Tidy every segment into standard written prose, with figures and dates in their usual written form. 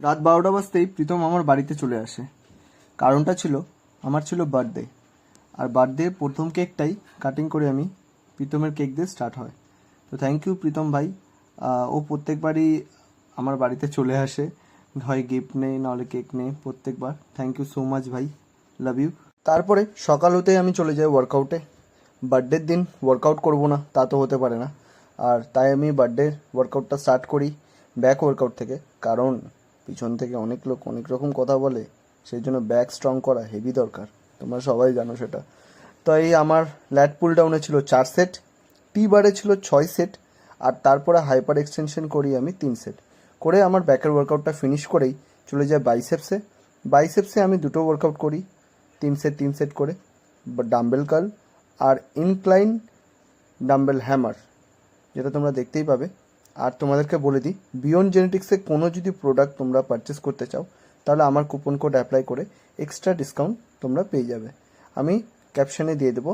রাত 12টা বাজতেই প্রীতম আমার বাড়িতে চলে আসে। কারণটা ছিল আমার ছিল বার্থডে, আর বার্থডে প্রথম কেকটাই কাটিং করে আমি প্রীতমের কেক দিয়ে স্টার্ট হয়। তো থ্যাংক ইউ প্রীতম ভাই। ও প্রত্যেকবারই আমার বাড়িতে চলে আসে, হয় গিফট নেই নাহলে কেক নেই, প্রত্যেকবার। থ্যাংক ইউ সো মাচ ভাই, লাভ ইউ। তারপরে সকাল হতেই আমি চলে যাই ওয়ার্কআউটে। বার্থডের দিন ওয়ার্কআউট করব না তা তো হতে পারে না, আর তাই আমি বার্থডে ওয়ার্কআউটটা স্টার্ট করি ব্যাক ওয়ার্কআউট থেকে। কারণ পিছন থেকে অনেক লোক অনেক রকম কথা বলে, সেই জন্য ব্যাক স্ট্রং করা হেভি দরকার, তোমরা সবাই জানো সেটা। তো এই আমার ল্যাট পুল ডাউনে ছিল 4 সেট, টি বারে ছিল 6 সেট, আর তারপরে হাইপার এক্সটেনশন করি আমি 3 সেট করে। আমার ব্যাকের ওয়ার্কআউটটা ফিনিশ করেই চলে যায় বাইসেপসে। বাইসেপসে আমি দুটো ওয়ার্কআউট করি 3 সেট করে, ডাম্বেল কার্ল আর ইনক্লাইন ডাম্বেল হ্যামার, যেটা তোমরা দেখতেই পাবে। আর তোমাদেরকে বলে দিই, বিয়ন্ড জেনেটিক্সে কোনো যদি প্রোডাক্ট তোমরা পারচেস করতে চাও তাহলে আমার কুপন কোড অ্যাপ্লাই করে এক্সট্রা ডিসকাউন্ট তোমরা পেয়ে যাবে, আমি ক্যাপশনে দিয়ে দেবো।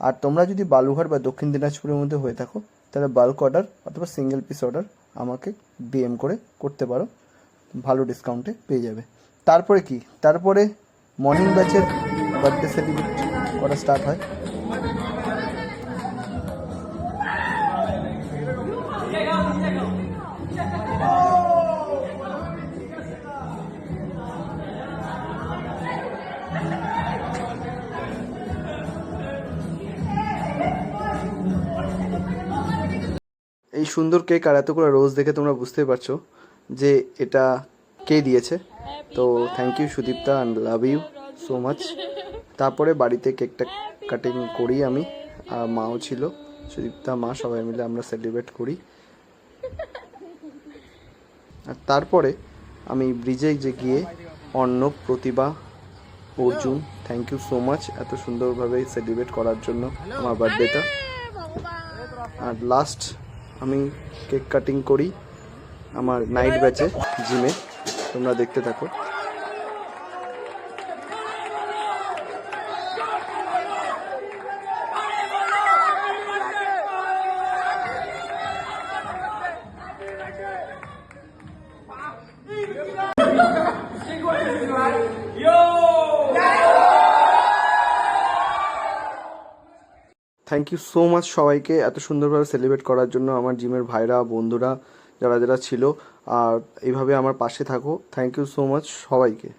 আর তোমরা যদি বালুঘাট বা দক্ষিণ দিনাজপুরের মধ্যে হয়ে থাকো তাহলে বাল্ক অর্ডার অথবা সিঙ্গেল পিস অর্ডার আমাকে ডিএম করে করতে পারো, ভালো ডিসকাউন্টে পেয়ে যাবে। তারপরে কি, তারপরে মর্নিং ব্যাচের বার্থডে সেলিব্রেট করা স্টার্ট হয়। এই সুন্দর কেক আর এতগুলো রোজ দেখে তোমরা বুঝতেই পারছো যে এটা কে দিয়েছে। তো thank you Sudipta and love you so much. তারপরে বাড়িতে কেকটা কাটিং করি আমি, আর মাও ছিল, সুদীপ্তা মা সবাই মিলে আমরা সেলিব্রেট করি। আর তারপরে আমি ব্রিজে যে গিয়ে Arnab, Pratibha, Arjun, thank you so much এত সুন্দরভাবে সেলিব্রেট করার জন্য আমার বার্থডেটা। আর লাস্ট আমি কেক কাটিং করি আমার নাইট ব্যাচে জিমে, তোমরা দেখতে থাকো। থ্যাংক ইউ সো মাচ সবাইকে এত সুন্দরভাবে সেলিব্রেট করার জন্য, আমার জিমের ভাইরা বন্ধুরা যারা যারা ছিল, আর এইভাবে আমার পাশে থাকো। থ্যাংক ইউ সো মাচ সবাইকে।